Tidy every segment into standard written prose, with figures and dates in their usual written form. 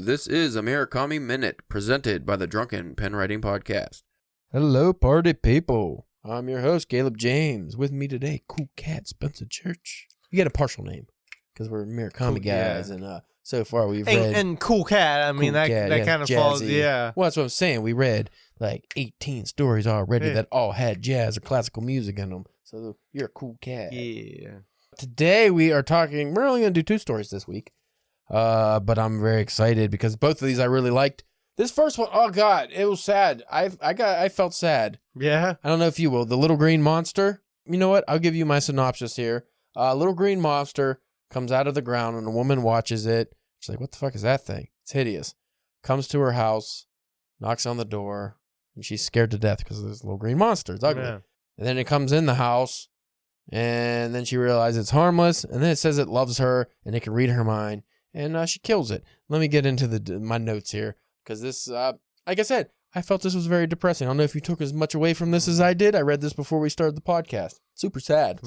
This is a Murakami Minute, presented by the Drunken Pen Writing Podcast. Hello, party people. I'm your host, Caleb James. With me today, Cool Cat Spencer Church. You get a partial name, because we're Murakami Cool, guys, yeah. and so far we've read... And Cool Cat, I mean, Cool that Cat, kind of jazzy. falls, yeah. Well, that's what I'm saying. We read like 18 stories already Yeah. that all had jazz or classical music in them. So you're a cool cat. Yeah. Today we are talking... We're only going to do 2 stories this week. But I'm very excited because both of these I really liked. This first one, oh God, it was sad. I felt sad. Yeah? I don't know if you will. The little green monster. You know what? I'll give you my synopsis here. Little green monster comes out of the ground and a woman watches it. She's like, what the fuck is that thing? It's hideous. Comes to her house, knocks on the door, and she's scared to death because of this little green monster. It's ugly. Yeah. And then it comes in the house, and then she realizes it's harmless, and then it says it loves her, and it can read her mind, and she kills it. Let me get into my notes here, because this, like I said, I felt this was very depressing. I don't know if you took as much away from this as I did. I read this before we started the podcast. Super sad.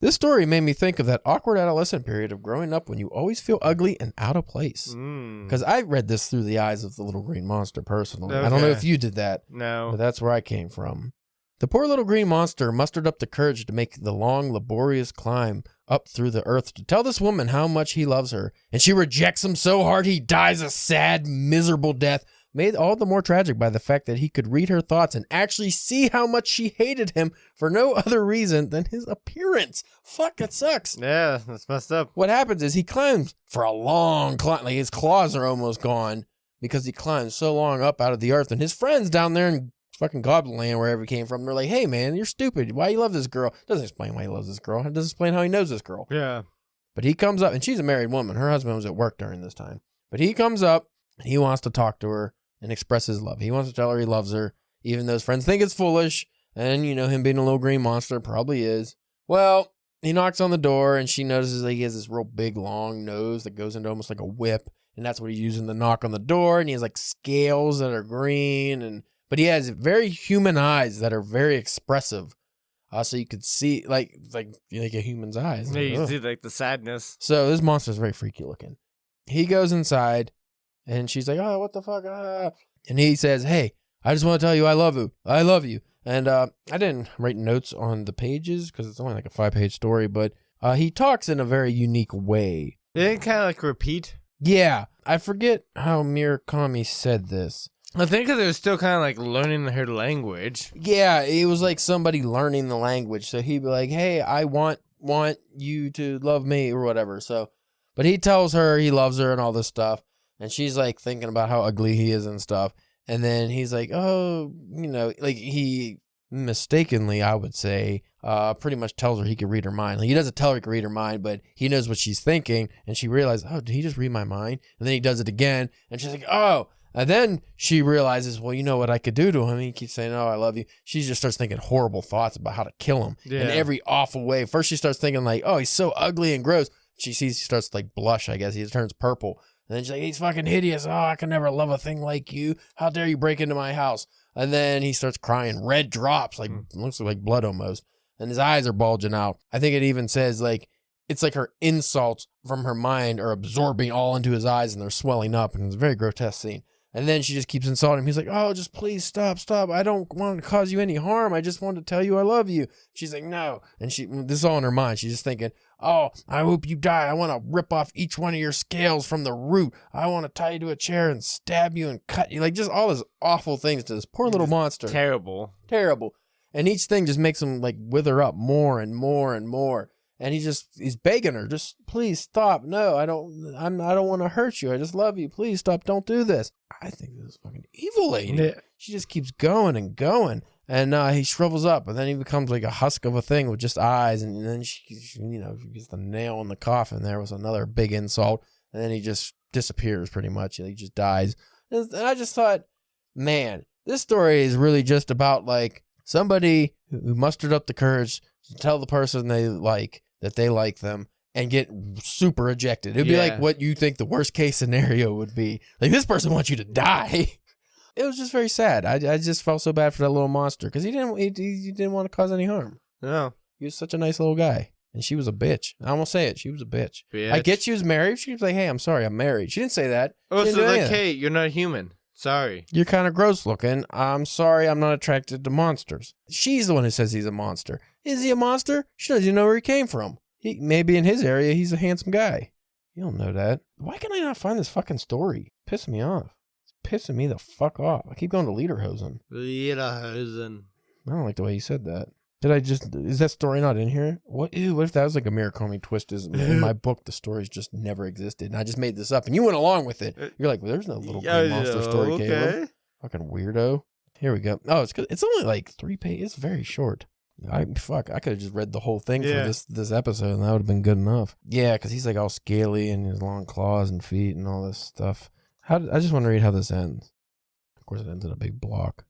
This story made me think of that awkward adolescent period of growing up when you always feel ugly and out of place. Because I read this through the eyes of the little green monster personally. I don't know Okay. if you did that, but No. that's where I came from. The poor little green monster mustered up the courage to make the long, laborious climb up through the earth to tell this woman how much he loves her, and she rejects him so hard he dies a sad, miserable death, made all the more tragic by the fact that he could read her thoughts and actually see how much she hated him for no other reason than his appearance. Fuck, that sucks. Yeah, that's messed up. What happens is he climbs for a long climb, like his claws are almost gone because he climbs so long up out of the earth, and his friends down there in fucking Goblin Land, wherever he came from, they're like, hey man, you're stupid. Why you love this girl? Doesn't explain why he loves this girl. It doesn't explain how he knows this girl. Yeah. But he comes up, and she's a married woman. Her husband was at work during this time. But he comes up, and he wants to talk to her and express his love. He wants to tell her he loves her, even though his friends think it's foolish. And, you know, him being a little green monster probably is. Well, he knocks on the door, and she notices that he has this real big, long nose that goes into almost like a whip. And that's what he's using to knock on the door. And he has like scales that are green, but he has very human eyes that are very expressive. So you could see like a human's eyes. Yeah, you Ugh. see, like, the sadness. So this monster's very freaky looking. He goes inside, and she's like, oh, what the fuck? Ah. And he says, hey, I just want to tell you I love you. I love you. And I didn't write notes on the pages because it's only like a 5-page story, but he talks in a very unique way. They kind of, like, repeat. Yeah. I forget how Murakami said this. I think because they're still kind of, like, learning her language. Yeah, it was like somebody learning the language. So he'd be like, hey, I want you to love me or whatever. So, but he tells her he loves her and all this stuff. And she's like thinking about how ugly he is and stuff. And then he's like, oh, you know, like he mistakenly, I would say, pretty much tells her he could read her mind. Like, he doesn't tell her he can read her mind, but he knows what she's thinking. And she realizes, oh, did he just read my mind? And then he does it again. And she's like, oh. And then she realizes, well, you know what I could do to him? He keeps saying, oh, I love you. She just starts thinking horrible thoughts about how to kill him in every awful way. First, she starts thinking like, oh, he's so ugly and gross. She starts to like blush, I guess. He turns purple. And then she's like, he's fucking hideous. Oh, I can never love a thing like you. How dare you break into my house? And then he starts crying. Red drops, like looks like blood almost. And his eyes are bulging out. I think it even says like, it's like her insults from her mind are absorbing all into his eyes and they're swelling up. And it's a very grotesque scene. And then she just keeps insulting him. He's like, oh, just please stop. I don't want to cause you any harm. I just want to tell you I love you. She's like, no. And this is all in her mind. She's just thinking, oh, I hope you die. I want to rip off each one of your scales from the root. I want to tie you to a chair and stab you and cut you. Like just all these awful things to this poor little monster. Terrible. And each thing just makes him like wither up more and more and more. And he's begging her, just please stop. No, I don't want to hurt you. I just love you. Please stop. Don't do this. I think this is fucking evil lady. Yeah. She just keeps going and going. And he shrivels up, and then he becomes like a husk of a thing with just eyes. And then she gets the nail in the coffin. There was another big insult. And then he just disappears pretty much. He just dies. And I just thought, man, this story is really just about like somebody who mustered up the courage to tell the person they like that they like them and get super ejected. It'd be like what you think the worst case scenario would be. Like, this person wants you to die. It was just very sad. I just felt so bad for that little monster because he didn't want to cause any harm. No. He was such a nice little guy. And she was a bitch. I almost say it. She was a bitch. Bitch. I get she was married. She was like, hey, I'm sorry, I'm married. She didn't say that. Oh, She so didn't do any like, of that. hey, you're not human. Sorry. You're kind of gross looking. I'm sorry, I'm not attracted to monsters. She's the one who says he's a monster. Is he a monster? She doesn't even know where he came from. Maybe in his area, he's a handsome guy. You don't know that. Why can I not find this fucking story? It's pissing me off. It's pissing me the fuck off. I keep going to Lederhosen. Lederhosen. I don't like the way you said that. Is that story not in here? What if that was like a Murakami twist? In my book, the stories just never existed. And I just made this up and you went along with it. You're like, well, there's no little green monster story, okay. Caleb. Fucking weirdo. Here we go. Oh, it's only like 3 pages. It's very short. I could have just read the whole thing for this episode and that would have been good enough. Yeah, because he's like all scaly and his long claws and feet and all this stuff. I just want to read how this ends. Of course, it ends in a big block.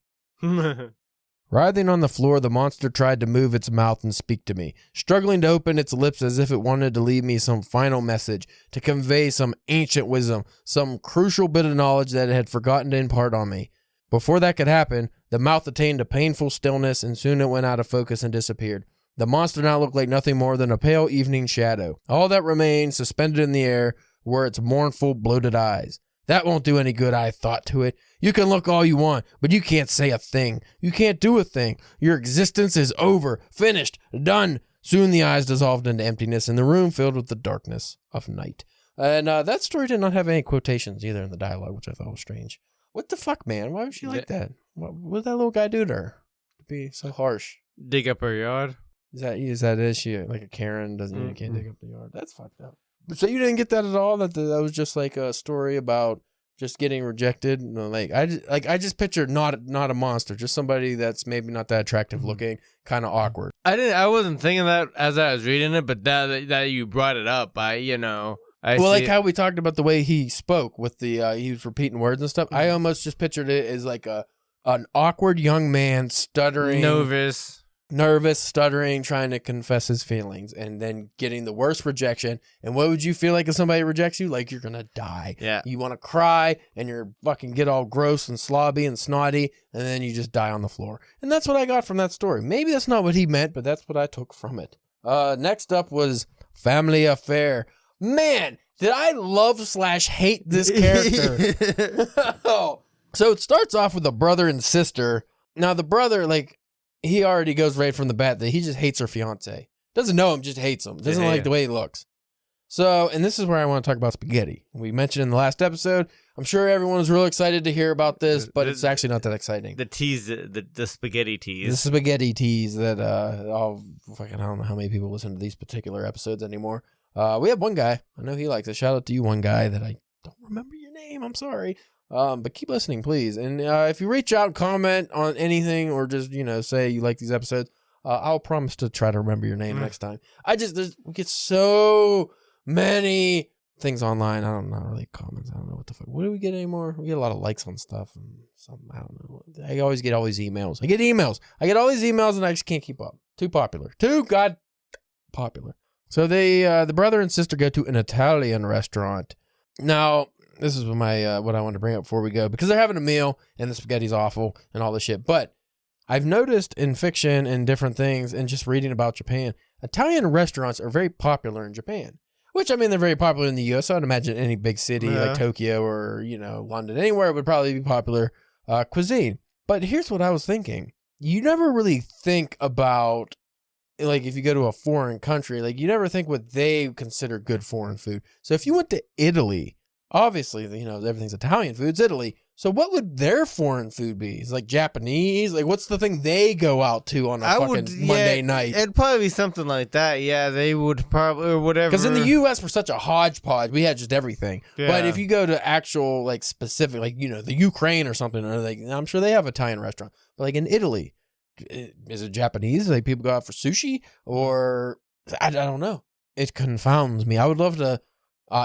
Writhing on the floor, the monster tried to move its mouth and speak to me, struggling to open its lips as if it wanted to leave me some final message, to convey some ancient wisdom, some crucial bit of knowledge that it had forgotten to impart on me. Before that could happen, the mouth attained a painful stillness, and soon it went out of focus and disappeared. The monster now looked like nothing more than a pale evening shadow. All that remained, suspended in the air, were its mournful, bloated eyes. That won't do any good, I thought to it. You can look all you want, but you can't say a thing. You can't do a thing. Your existence is over, finished, done. Soon the eyes dissolved into emptiness, and the room filled with the darkness of night. And that story did not have any quotations either in the dialogue, which I thought was strange. What the fuck, man? Why would she like that? What did that little guy do to her? To be so harsh. Dig up her yard. Is she like a Karen? You can't dig up the yard? That's fucked up. So you didn't get that at all? That was just like a story about just getting rejected? No, I just pictured not a monster, just somebody that's maybe not that attractive looking, kind of awkward. I wasn't thinking that as I was reading it, but that you brought it up, Like how we talked about the way he spoke with the he was repeating words and stuff. I almost just pictured it as like an awkward young man stuttering, nervous, stuttering, trying to confess his feelings, and then getting the worst rejection. And what would you feel like if somebody rejects you? Like you're gonna die. Yeah. You want to cry, and you're fucking get all gross and slobby and snotty, and then you just die on the floor. And that's what I got from that story. Maybe that's not what he meant, but that's what I took from it. Next up was Family Affair. Man, did I love/hate this character? So it starts off with a brother and sister. Now the brother, like, he already goes right from the bat that he just hates her fiance. Doesn't know him, just hates him. Doesn't like the way he looks. So, and this is where I want to talk about spaghetti. We mentioned in the last episode. I'm sure everyone was real excited to hear about this, but it's actually not that exciting. The tease, the spaghetti tease. The spaghetti tease that I don't know how many people listen to these particular episodes anymore. We have one guy. I know he likes it. Shout out to you, one guy that I don't remember your name. I'm sorry. But keep listening, please. And if you reach out, comment on anything, or just, say you like these episodes, I'll promise to try to remember your name next time. We get so many things online. Not really comments. I don't know what the fuck. What do we get anymore? We get a lot of likes on stuff and something. I don't know. I always get all these emails. I get all these emails and I just can't keep up. Too popular. Popular. So the brother and sister go to an Italian restaurant. Now, this is what I wanted to bring up before we go, because they're having a meal and the spaghetti's awful and all this shit. But I've noticed in fiction and different things and just reading about Japan, Italian restaurants are very popular in Japan. Which, I mean, they're very popular in the U.S. So I'd imagine any big city like Tokyo or, London, anywhere would probably be popular cuisine. But here's what I was thinking. You never really think about, like, if you go to a foreign country, like, you never think what they consider good foreign food. So if you went to Italy, obviously, everything's Italian food. It's Italy. So what would their foreign food be? It's like Japanese? Like, what's the thing they go out to on a Monday night? It'd probably be something like that. Yeah, they would probably, or whatever. Because in the U.S., we're such a hodgepodge. We had just everything. Yeah. But if you go to actual, like, specific, like, the Ukraine or something, or like, I'm sure they have Italian restaurant. But, like, in Italy, is it Japanese? Like, people go out for sushi? Or, I don't know. It confounds me. I would love to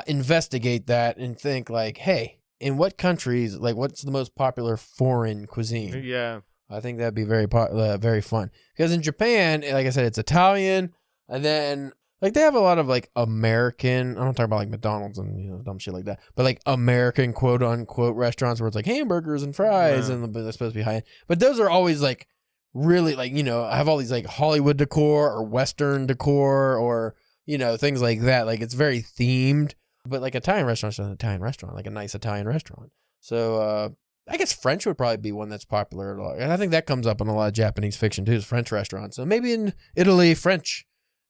investigate that and think, like, hey, in what countries, like, what's the most popular foreign cuisine? Yeah. I think that'd be very fun. Because in Japan, like I said, it's Italian, and then, like, they have a lot of, like, American, I'm not talking about, like, McDonald's and, dumb shit like that, but, like, American quote-unquote restaurants where it's, like, hamburgers and fries, and they're supposed to be high-end. But those are always, like, really like, have all these like Hollywood decor or Western decor or, things like that. Like it's very themed, but like Italian restaurant's just an Italian restaurant, like a nice Italian restaurant. So, I guess French would probably be one that's popular. And I think that comes up in a lot of Japanese fiction too, is French restaurants. So maybe in Italy, French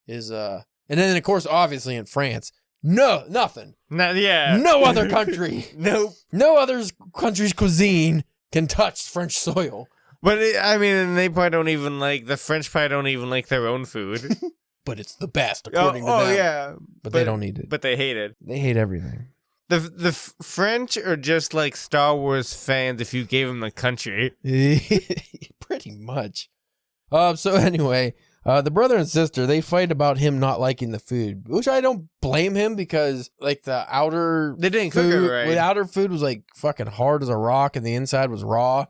is, and then of course, obviously in France, nothing. No other country. Nope. No other country's cuisine can touch French soil. But they probably don't even like, the French probably don't even like their own food. But it's the best, according to them. Oh, yeah. But they don't eat it. But they hate it. They hate everything. The French are just like Star Wars fans if you gave them the country. Pretty much. So anyway, the brother and sister, they fight about him not liking the food, which I don't blame him because like the outer They didn't food, cook it right. The outer food was like fucking hard as a rock and the inside was raw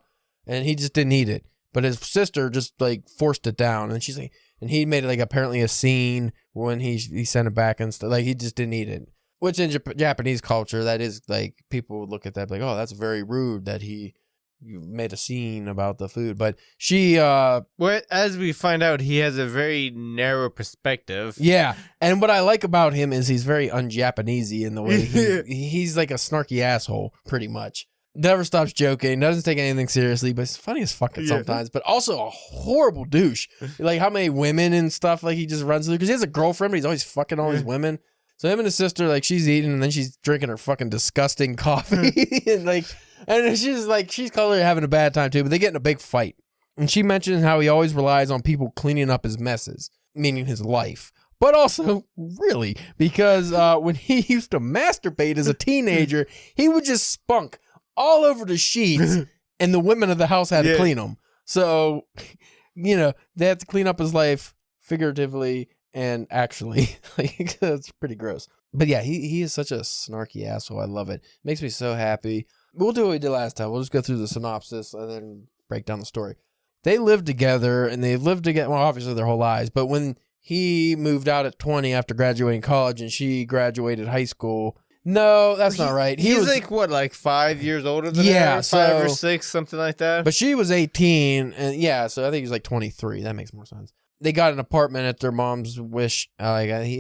and he just didn't eat it. But his sister just like forced it down and she's like, and he made like apparently a scene when he sent it back and stuff. Like he just didn't eat it. Which in Japanese culture, that is like, people would look at that like, oh, that's very rude that you made a scene about the food. But she... Well, as we find out, he has a very narrow perspective. Yeah. And what I like about him is he's very un-Japanesey in the way he's like a snarky asshole, pretty much. Never stops joking, doesn't take anything seriously, but it's funny as fucking sometimes. But also a horrible douche. Like how many women and stuff like he just runs through. Because he has a girlfriend, but he's always fucking all these women. So him and his sister, like, she's eating and then she's drinking her fucking disgusting coffee. and she's clearly having a bad time too, but they get in a big fight. And she mentions how he always relies on people cleaning up his messes, meaning his life. But also, really, because when he used to masturbate as a teenager, he would just spunk all over the sheets and the women of the house had to clean them. So, they have to clean up his life figuratively and actually. Like, that's pretty gross. But yeah, he is such a snarky asshole. I love it. Makes me so happy. We'll do what we did last time. We'll just go through the synopsis and then break down the story. They lived together and they've lived together, well, obviously their whole lives. But when he moved out at 20 after graduating college and she graduated high school... No, that's not right. He's like, what, like 5 years older than her? 5 or 6, something like that? But she was 18, and yeah, so I think he was like 23. That makes more sense. They got an apartment at their mom's wish. He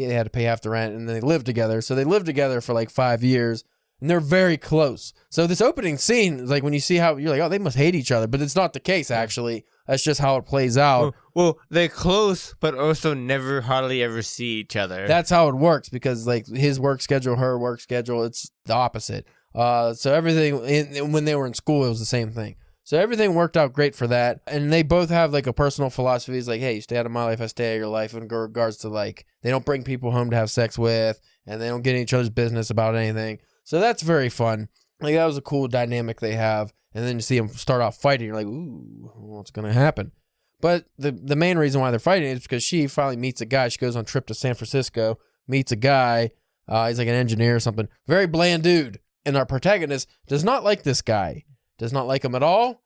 had to pay half the rent, and they lived together. So they lived together for like 5 years, and they're very close. So this opening scene, like when you see how, you're like, oh, they must hate each other. But it's not the case, actually. That's just how it plays out. Well, they're close, but also never hardly ever see each other. That's how it works because like his work schedule, her work schedule, it's the opposite. So everything when they were in school, it was the same thing. So everything worked out great for that. And they both have like a personal philosophy. It's like, hey, you stay out of my life, I stay out of your life in regards to like, they don't bring people home to have sex with and they don't get in each other's business about anything. So that's very fun. Like that was a cool dynamic they have. And then you see them start off fighting. You're like, ooh, what's going to happen? But the main reason why they're fighting is because she finally meets a guy. She goes on a trip to San Francisco, meets a guy. He's like an engineer or something. Very bland dude. And our protagonist does not like this guy. Does not like him at all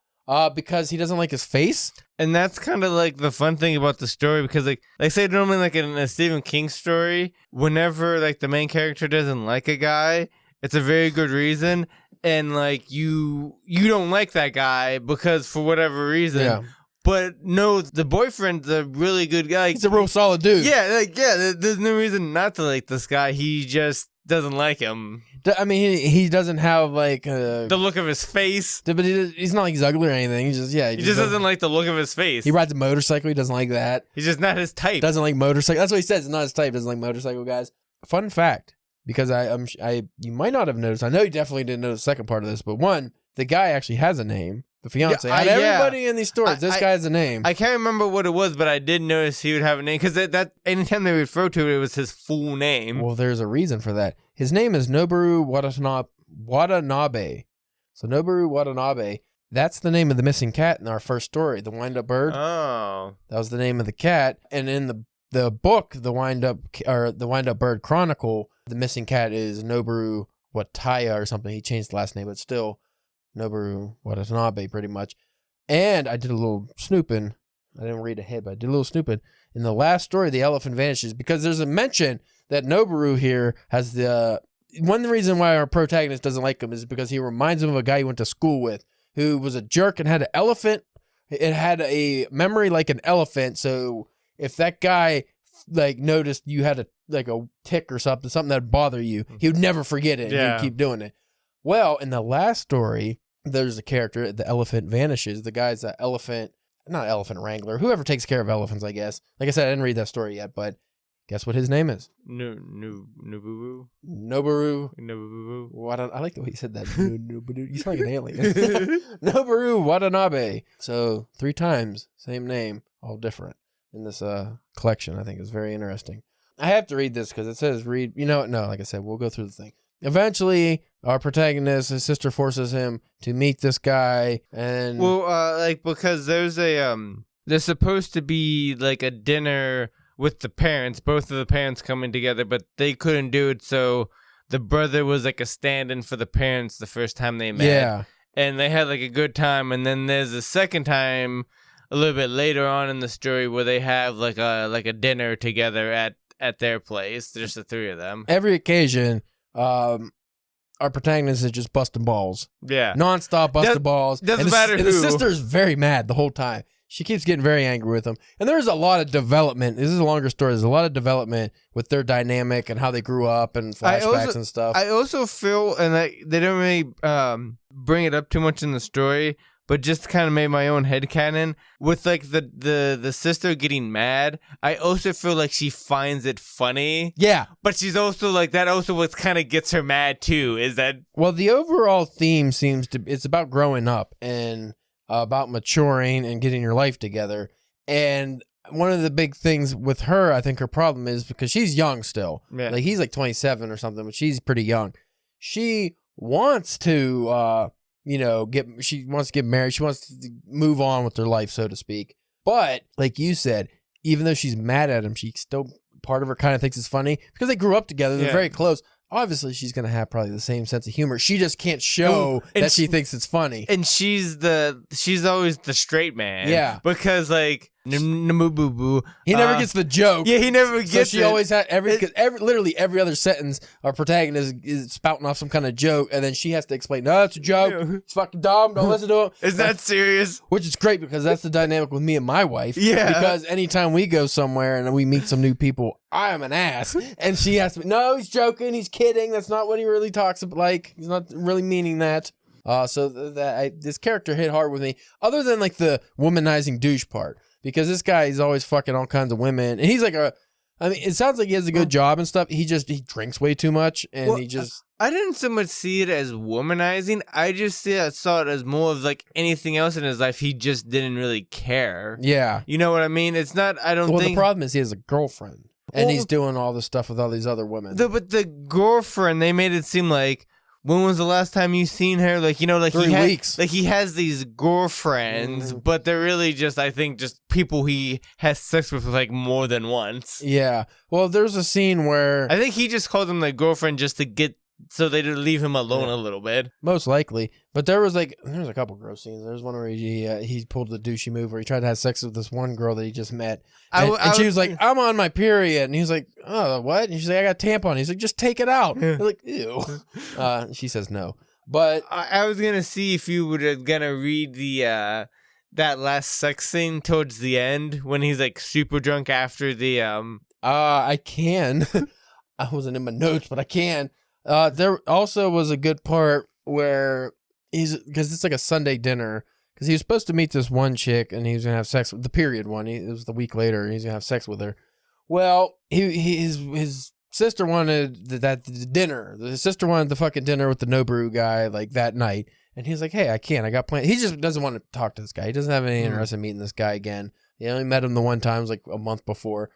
because he doesn't like his face. And that's kind of like the fun thing about the story because like say normally like in a Stephen King story, whenever like the main character doesn't like a guy, it's a very good reason. And like you don't like that guy because for whatever reason. Yeah. But no, the boyfriend's a really good guy. He's a real solid dude. Yeah, there's no reason not to like this guy. He just doesn't like him. I mean, he doesn't have like the look of his face. But he's not like he's ugly or anything. He just doesn't like the look of his face. He rides a motorcycle. He doesn't like that. He's just not his type. Doesn't like motorcycle. That's what he says. It's not his type. Doesn't like motorcycle guys. Fun fact, because you might not have noticed. I know you definitely didn't know the second part of this, but one, the guy actually has a name. The fiance. Everybody in these stories, this guy has a name. I can't remember what it was, but I did notice he would have a name because that anytime they refer to it, it was his full name. Well, there's a reason for that. His name is Noboru Watanabe. So Noboru Watanabe, that's the name of the missing cat in our first story, the wind-up bird. Oh, that was the name of the cat. And in the book, the wind-up bird chronicle, the missing cat is Noboru Wataya or something. He changed the last name, but still. Noboru Watanabe, pretty much. And I did a little snooping. I didn't read ahead, but I did a little snooping. In the last story, the elephant vanishes, because there's a mention that Noboru here has the... One reason why our protagonist doesn't like him is because he reminds him of a guy he went to school with, who was a jerk and had an elephant it had a memory like an elephant. So if that guy like noticed you had a tick or something that'd bother you, he would never forget it. Yeah. And he'd keep doing it. Well, in the last story, there's a character, the elephant vanishes. The guy's an elephant, not elephant wrangler, whoever takes care of elephants, I guess. Like I said, I didn't read that story yet, but guess what his name is? Nobubu. Noboru. I like the way you said that. You sound like an alien. Noboru Watanabe. So 3 times, same name, all different in this collection. I think is very interesting. I have to read this because it says read. You know what? No, like I said, we'll go through the thing. Eventually, our protagonist, his sister forces him to meet this guy, and because there's there's supposed to be like a dinner with the parents, both of the parents coming together, but they couldn't do it, so the brother was like a stand-in for the parents the first time they met. Yeah. And they had like a good time, and then there's a second time a little bit later on in the story where they have like a dinner together at their place, just the 3 of them. Every occasion, our protagonist is just busting balls. Yeah. Non-stop busting balls. Doesn't matter who. And the sister's very mad the whole time. She keeps getting very angry with him. And there's a lot of development. This is a longer story. There's a lot of development with their dynamic and how they grew up and flashbacks and stuff. I also feel, and they don't really bring it up too much in the story, but just kind of made my own headcanon with like the sister getting mad. I also feel like she finds it funny. Yeah. But she's also like, that also what kind of gets her mad too, is that... Well, the overall theme it's about growing up and about maturing and getting your life together. And one of the big things with her, I think her problem is because she's young still. Yeah. Like he's like 27 or something, but she's pretty young. She wants to... she wants to get married. She wants to move on with her life, so to speak. But like you said, even though she's mad at him, she still, part of her kind of thinks it's funny because they grew up together. They're very close. Obviously, she's going to have probably the same sense of humor. She just can't show that she thinks it's funny. And she's always the straight man. Yeah. Because like, he never gets the joke. Yeah, he never gets it. So she always had literally every other sentence, our protagonist is spouting off some kind of joke, and then she has to explain, no, it's a joke. It's fucking dumb. Don't listen to him. Is that serious? Which is great because that's the dynamic with me and my wife. Yeah. Because anytime we go somewhere and we meet some new people, I am an ass. And she has to be, no, he's joking. He's kidding. That's not what he really talks about. Like, he's not really meaning that. So this character hit hard with me, other than like the womanizing douche part. Because this guy is always fucking all kinds of women. And he's like it sounds like he has a good job and stuff. He drinks way too much. And I didn't so much see it as womanizing. I just saw it as more of like anything else in his life. He just didn't really care. Yeah. You know what I mean? It's not, Well, the problem is he has a girlfriend. And he's doing all this stuff with all these other women. But the girlfriend, they made it seem like, when was the last time you seen her? Like, 3 weeks. Like, he has these girlfriends, but they're really just, I think, just people he has sex with like more than once. Yeah. Well, there's a scene where... I think he just called them like girlfriend just to get... So they didn't leave him alone a little bit. Most likely. But there's a couple gross scenes. There's one where he pulled the douchey move where he tried to have sex with this one girl that he just met. And she was like, I'm on my period. And he was like, oh, what? And she's like, I got a tampon. He's like, just take it out. They're like, ew. She says no. But I was going to see if you were going to read the that last sex scene towards the end when he's like super drunk after the... I can. I wasn't in my notes, but I can. There also was a good part where because it's like a Sunday dinner, because he was supposed to meet this one chick and he was gonna have sex with the period one. It was the week later, and he's gonna have sex with her. Well, his sister wanted that dinner. The sister wanted the fucking dinner with the Noboru guy like that night, and he's like, "Hey, I can't. I got plans." He just doesn't want to talk to this guy. He doesn't have any interest in meeting this guy again. He only met him the one time, it was like a month before.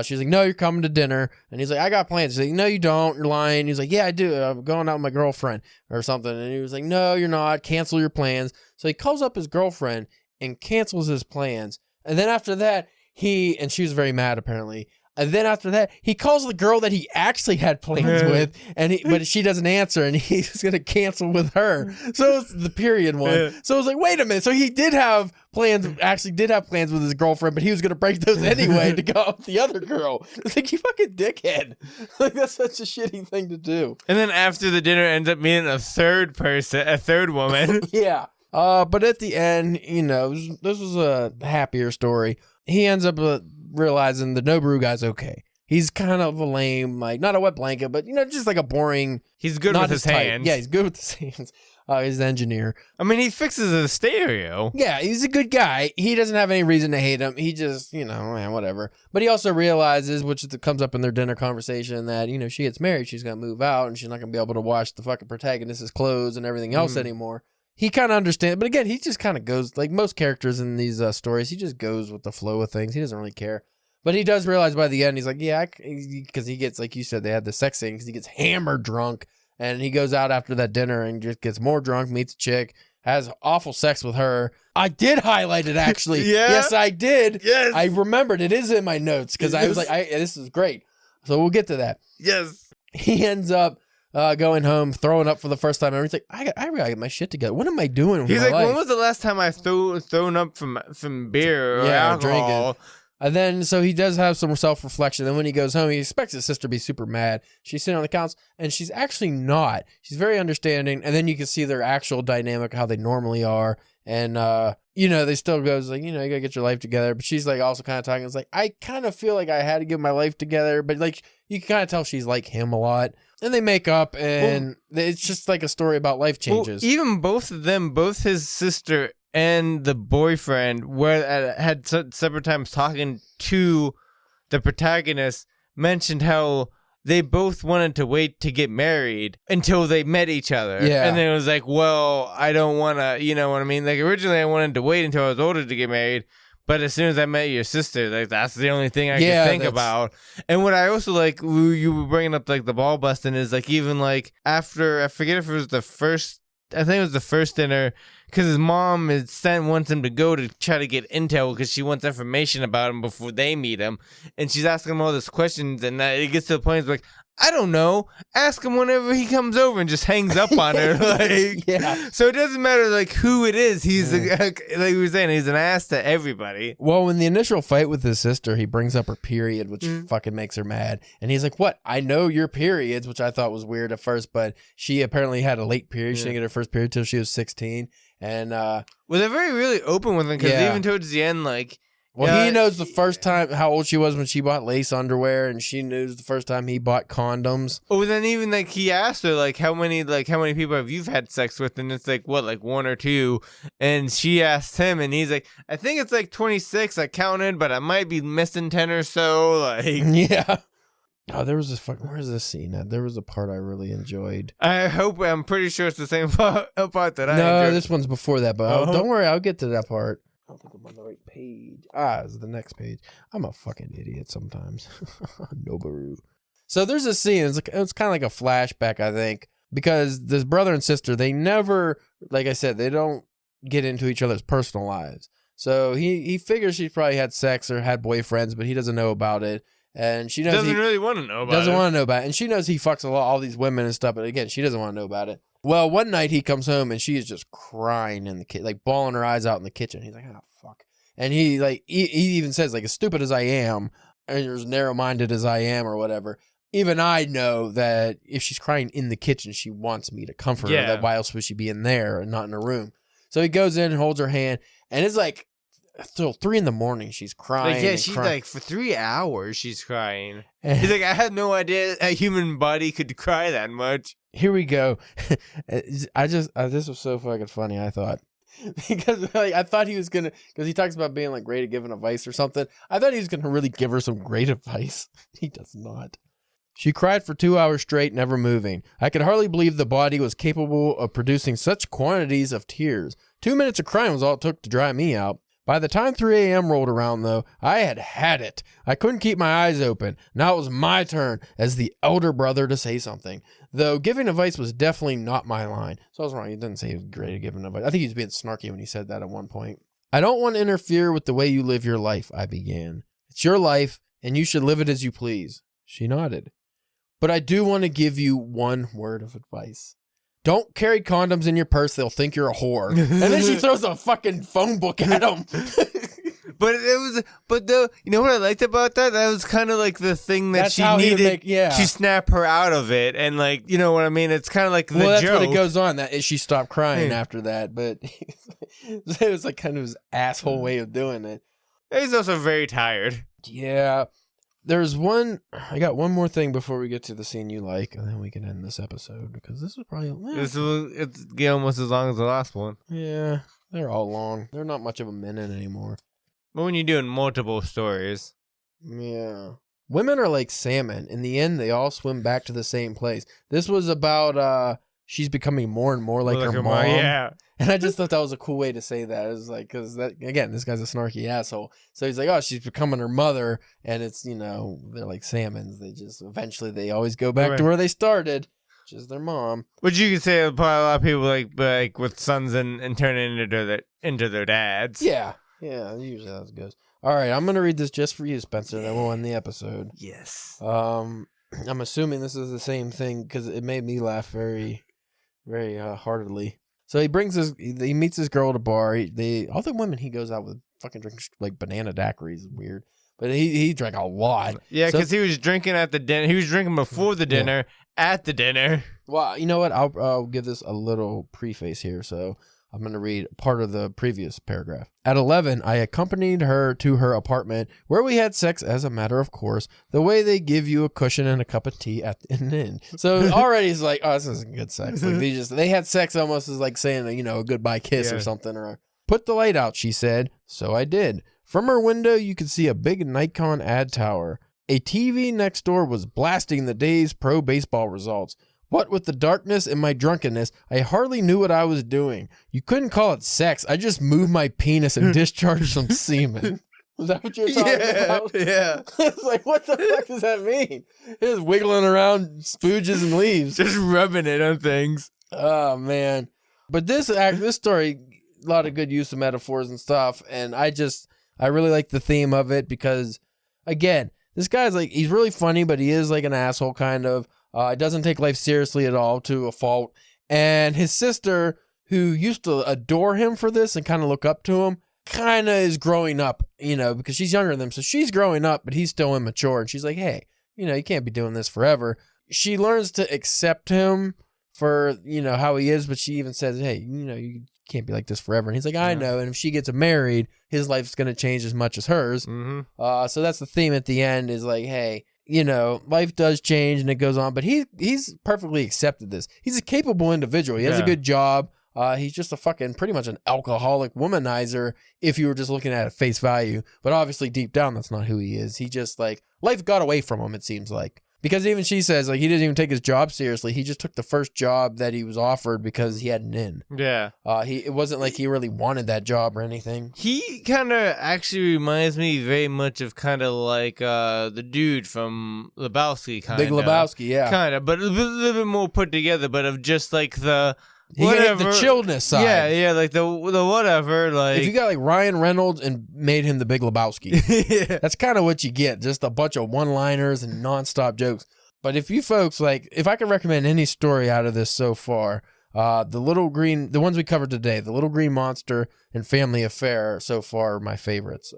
She's like, no, you're coming to dinner. And he's like, I got plans. She's like, no, you don't. You're lying. He's like, yeah, I do. I'm going out with my girlfriend or something. And he was like, no, you're not. Cancel your plans. So he calls up his girlfriend and cancels his plans. And then after that, and she was very mad apparently. And then after that, he calls the girl that he actually had plans with, but she doesn't answer, and he's gonna cancel with her. So it's the period one. So I was like, wait a minute. So he did have plans, actually did have plans with his girlfriend, but he was gonna break those anyway to go out with the other girl. It's like, you fucking dickhead. Like, that's such a shitty thing to do. And then after the dinner, ends up meeting a third woman. Yeah. But at the end, this was a happier story. He ends up realizing the Noboru guy's okay. He's kind of a lame, like, not a wet blanket, but, just like a boring. He's good not with his type. hands. Yeah, he's good with his hands. He's an engineer. I mean, he fixes a stereo. Yeah, he's a good guy. He doesn't have any reason to hate him. He just, whatever. But he also realizes, which comes up in their dinner conversation, that, she gets married, she's going to move out, and she's not going to be able to wash the fucking protagonist's clothes and everything else anymore. He kind of understands, but again, he just kind of goes, like most characters in these stories, he just goes with the flow of things. He doesn't really care. But he does realize by the end, he's like, yeah, because he gets, like you said, they had the sex scene, because he gets hammered drunk, and he goes out after that dinner and just gets more drunk, meets a chick, has awful sex with her. I did highlight it, actually. Yeah? Yes, I did. Yes. I remembered. It is in my notes, because I was like, this is great. So we'll get to that. Yes. He ends up going home, throwing up for the first time. And he's like, I gotta get my shit together. What am I doing with He's my like, life? when was the last time I thrown up from beer or Yeah, alcohol? drinking. And then, so he does have some self-reflection. Then when he goes home, he expects his sister to be super mad. She's sitting on the couch, and she's actually not. She's very understanding. And then you can see their actual dynamic, how they normally are. And, they still goes like, you gotta get your life together. But she's like also kind of talking. It's like, I kind of feel like I had to get my life together. But like, you can kind of tell she's like him a lot. And they make up, and it's just like a story about life changes. Well, even both of them, both his sister and the boyfriend had separate times talking to the protagonist, mentioned how they both wanted to wait to get married until they met each other. Yeah. And then it was like, well, I don't want to, you know what I mean? Like, originally I wanted to wait until I was older to get married, but as soon as I met your sister, like, that's the only thing I could think about. And what I also like, you were bringing up, like, the ball busting is, like, even, like, after, I forget if it was the first dinner, because his mom wants him to go to try to get intel because she wants information about him before they meet him. And she's asking him all these questions, and it gets to the point, it's like, I don't know. Ask him whenever he comes over, and just hangs up on her. Like, Yeah. So it doesn't matter like who it is. He's like we were saying, he's an ass to everybody. Well, in the initial fight with his sister, he brings up her period, which fucking makes her mad. And he's like, what? I know your periods, which I thought was weird at first, but she apparently had a late period. She didn't get her first period till she was 16. And well, they're really open with him because even towards the end, like, he knows the first time how old she was when she bought lace underwear, and she knows the first time he bought condoms. Oh, then even like he asked her like how many people have you had sex with, and it's like what, like 1 or 2, and she asked him, and he's like, I think it's like 26. I counted, but I might be missing 10 or so. Like, yeah. Oh, there was this where's this scene at? There was a part I really enjoyed. I'm pretty sure it's the same part that I enjoyed. No, this one's before that, but don't worry, I'll get to that part. I don't think I'm on the right page. It's the next page. I'm a fucking idiot sometimes. Noboru. So there's a scene. It's kind of like a flashback, I think, because this brother and sister, they never, like I said, they don't get into each other's personal lives. So he figures she probably had sex or had boyfriends, but he doesn't know about it. And she knows doesn't really want to know about it. Doesn't want to know about it. And she knows he fucks all these women and stuff, but again, she doesn't want to know about it. Well, one night he comes home and she is just crying in the kitchen, like bawling her eyes out in the kitchen. He's like, oh, fuck. And he even says, like, as stupid as I am, and as narrow-minded as I am or whatever, even I know that if she's crying in the kitchen, she wants me to comfort her. That why else would she be in there and not in her room? So he goes in and holds her hand, and it's like, till 3 a.m. she's crying. Like, she's crying. Like for 3 hours she's crying. And he's like, I had no idea a human body could cry that much. Here we go. This was so fucking funny, I thought. Because like, I thought he was gonna, because he talks about being like great at giving advice or something. I thought he was gonna really give her some great advice. He does not. She cried for 2 hours straight, never moving. I could hardly believe the body was capable of producing such quantities of tears. 2 minutes of crying was all it took to dry me out. By the time 3 a.m. rolled around, though, I had it. I couldn't keep my eyes open. Now it was my turn as the elder brother to say something. Though giving advice was definitely not my line. So I was wrong. He didn't say he was great at giving advice. I think he was being snarky when he said that at one point. I don't want to interfere with the way you live your life, I began. It's your life, and you should live it as you please. She nodded. But I do want to give you one word of advice. Don't carry condoms in your purse. They'll think you're a whore. And then she throws a fucking phone book at him. But you know what I liked about that? That was kind of like the thing that That's she how he would needed make- to snap her out of it, and like, you know what I mean? It's kind of like the Well, that's joke. what it goes on. That she stopped crying after that, but it was like kind of his asshole way of doing it. He's also very tired. Yeah. There's one. I got one more thing before we get to the scene you like, and then we can end this episode because this is probably. It's almost as long as the last one. Yeah, they're all long. They're not much of a minute anymore. But when you're doing multiple stories. Yeah. Women are like salmon. In the end, they all swim back to the same place. This was about she's becoming more and more like her mom. Yeah. And I just thought that was a cool way to say that. It was like, because that, again, this guy's a snarky asshole. So he's like, oh, she's becoming her mother. And it's, you know, they're like salmons. They just, eventually, they always go back to where they started, which is their mom. Which you could say probably a lot of people like with sons and turn it into their dads. Yeah. Yeah, usually that's goes. All right, I'm going to read this just for you, Spencer. Then we'll end the episode. Yes. I'm assuming this is the same thing because it made me laugh very, very heartedly. So he meets this girl at a bar. All the women he goes out with fucking drink like banana daiquiris. Weird, but he drank a lot. Yeah, because he was drinking at the dinner. He was drinking before the dinner, at the dinner. Well, you know what? I'll give this a little preface here. So I'm going to read part of the previous paragraph. At 11, I accompanied her to her apartment where we had sex as a matter of course, the way they give you a cushion and a cup of tea at an inn. So already it's like, oh, this isn't good sex. Like they had sex almost as like saying, a goodbye kiss or something. Or put the light out, she said. So I did. From her window, you could see a big Nikon ad tower. A TV next door was blasting the day's pro baseball results. What with the darkness and my drunkenness, I hardly knew what I was doing. You couldn't call it sex. I just moved my penis and discharged some semen. Was that what you're talking about? Yeah. It's like, what the fuck does that mean? It was wiggling around spooges and leaves. Just rubbing it on things. Oh, man. But this story, a lot of good use of metaphors and stuff. And I really like the theme of it because, again, this guy's like, he's really funny, but he is like an asshole kind of. It doesn't take life seriously at all, to a fault. And his sister, who used to adore him for this and kind of look up to him, kind of is growing up, because she's younger than him. So she's growing up, but he's still immature. And she's like, hey, you can't be doing this forever. She learns to accept him for, how he is. But she even says, hey, you can't be like this forever. And he's like, I know. And if she gets married, his life's going to change as much as hers. Mm-hmm. So that's the theme at the end is like, hey, life does change and it goes on, but he's perfectly accepted this. He's a capable individual. He has a good job. He's just pretty much an alcoholic womanizer if you were just looking at it face value. But obviously deep down, that's not who he is. He just life got away from him, it seems like. Because even she says he didn't even take his job seriously. He just took the first job that he was offered because he had an in. Yeah. It wasn't like he really wanted that job or anything. He kind of actually reminds me very much of kind of like the dude from Lebowski, kind of. Big Lebowski, yeah. Kind of, but a little bit more put together, but of just like the... He got the chillness side. Yeah, like the whatever. Like if you got like Ryan Reynolds and made him the Big Lebowski, that's kind of what you get. Just a bunch of one-liners and nonstop jokes. But if you folks if I could recommend any story out of this so far, the ones we covered today, The Little Green Monster and Family Affair so far are my favorites.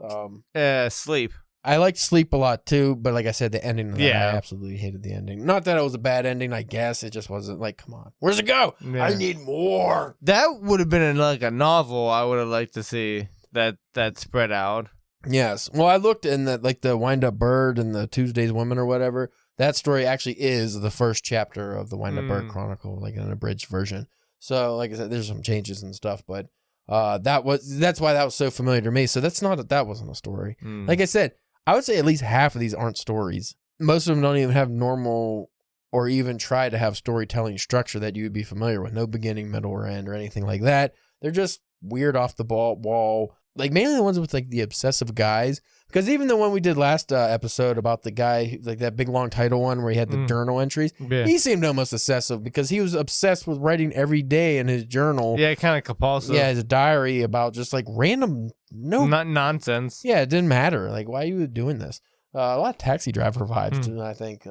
Sleep. I liked Sleep a lot too, but like I said, the ending of that, I absolutely hated the ending. Not that it was a bad ending, I guess. It just wasn't like, come on, where's it go? Yeah. I need more. That would have been like a novel. I would have liked to see that spread out. Yes. Well, I looked in the Wind Up Bird and the Tuesday's Women or whatever. That story actually is the first chapter of the Wind Up Bird Chronicle, like an abridged version. So, like I said, there's some changes and stuff, but that's why that was so familiar to me. So that wasn't a story. Like I said, I would say at least half of these aren't stories. Most of them don't even have normal or even try to have storytelling structure that you would be familiar with. No beginning, middle, or end or anything like that. They're just weird off the wall. Like mainly the ones with like the obsessive guys. Because even the one we did last episode about the guy, like that big long title one where he had the journal entries, he seemed almost obsessive because he was obsessed with writing every day in his journal. Yeah, kind of compulsive. Yeah, his diary about just like random, not nonsense. Yeah, it didn't matter. Like, why are you doing this? A lot of Taxi Driver vibes too, I think.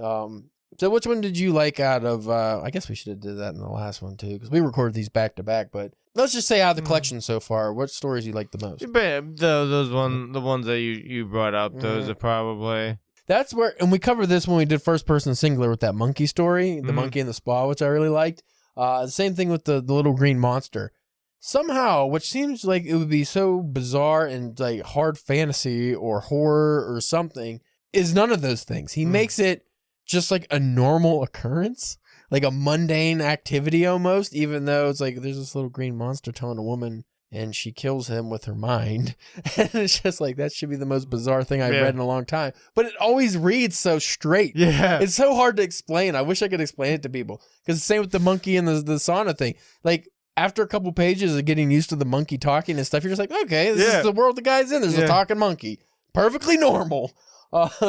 So which one did you like out of, I guess we should have did that in the last one too, because we recorded these back to back, but let's just say out of the collection so far, what stories you like the most? The ones that you brought up, those are probably. That's where, and we covered this when we did first person singular with that monkey story, the monkey in the spa, which I really liked. The same thing with the little green monster. Somehow, which seems like it would be so bizarre and like hard fantasy or horror or something, is none of those things. He makes it just like a normal occurrence, like a mundane activity almost, even though it's like there's this little green monster telling a woman and she kills him with her mind. And it's just like, that should be the most bizarre thing I've read in a long time. But it always reads so straight. Yeah. It's so hard to explain. I wish I could explain it to people. Because the same with the monkey and the sauna thing. Like, after a couple pages of getting used to the monkey talking and stuff, you're just like, okay, this is the world the guy's in. There's a talking monkey. Perfectly normal.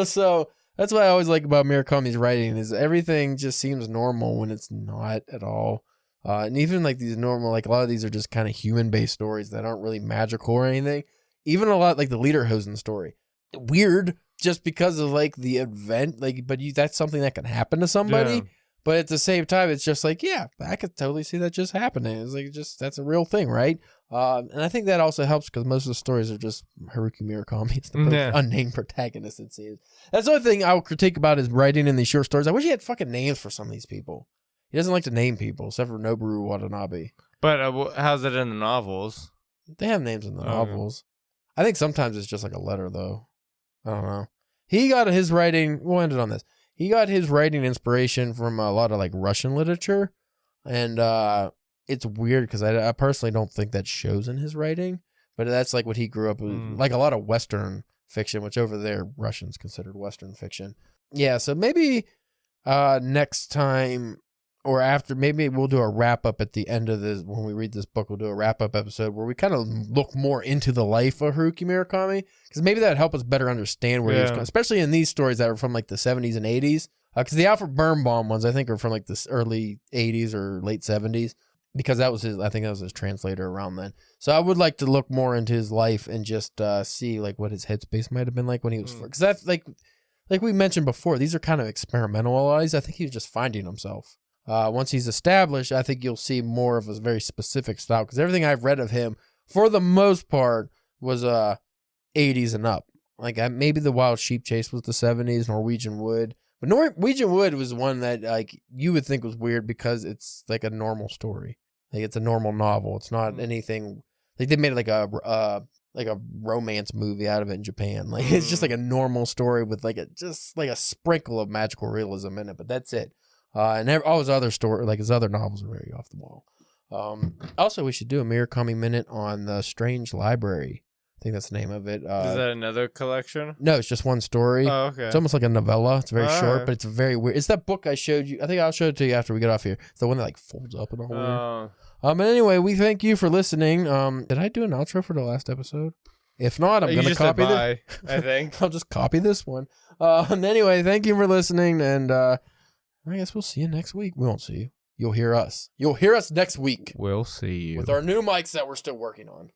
So that's what I always like about Murakami's writing, is everything just seems normal when it's not at all. And even like these normal, like a lot of these are just kind of human-based stories that aren't really magical or anything. Even a lot like the Lederhosen story. Weird just because of like the event, like, but that's something that can happen to somebody. Yeah. But at the same time, it's just like, yeah, I could totally see that just happening. It's like, that's a real thing, right? And I think that also helps because most of the stories are just Haruki Murakami. It's the unnamed protagonist, it seems. That's the only thing I'll critique about his writing in these short stories. I wish he had fucking names for some of these people. He doesn't like to name people, except for Noboru Watanabe. But how's it in the novels? They have names in the novels. I think sometimes it's just like a letter, though. I don't know. He got his writing, we'll end it on this. He got his writing inspiration from a lot of like Russian literature. And it's weird because I personally don't think that shows in his writing. But that's like what he grew up with, like a lot of Western fiction, which over there Russians considered Western fiction. Yeah, so maybe next time or after, maybe we'll do a wrap up at the end of this. When we read this book, we'll do a wrap up episode where we kind of look more into the life of Haruki Murakami, because maybe that would help us better understand where he was coming, especially in these stories that are from like the 70s and 80s. Because the Alfred Birnbaum ones, I think, are from like the early 80s or late 70s, because that was his, I think that was his translator around then. So I would like to look more into his life and just see like what his headspace might have been like when he was, because that's like we mentioned before, these are kind of experimental eyes. I think he was just finding himself. Once he's established, I think you'll see more of a very specific style, because everything I've read of him, for the most part, was 80s and up. Like maybe the Wild Sheep Chase was the 70s, Norwegian Wood. But Norwegian Wood was one that like you would think was weird because it's like a normal story. Like it's a normal novel. It's not anything like they made like a romance movie out of it in Japan. Like it's just like a normal story with like just like a sprinkle of magical realism in it, but that's it. And all his other his other novels are very off the wall. Also, we should do a Murakami Minute on the Strange Library. I think that's the name of it. Is that another collection? No, it's just one story. Oh, okay. It's almost like a novella. It's very short, right. but it's very weird. It's that book I showed you. I think I'll show it to you after we get off here. It's the one that like folds up and all weird. But anyway, we thank you for listening. Did I do an outro for the last episode? If not, I'm going to copy this. I think. I'll just copy this one. Anyway, thank you for listening, and I guess we'll see you next week. We won't see you. You'll hear us. You'll hear us next week. We'll see you. With our new mics that we're still working on.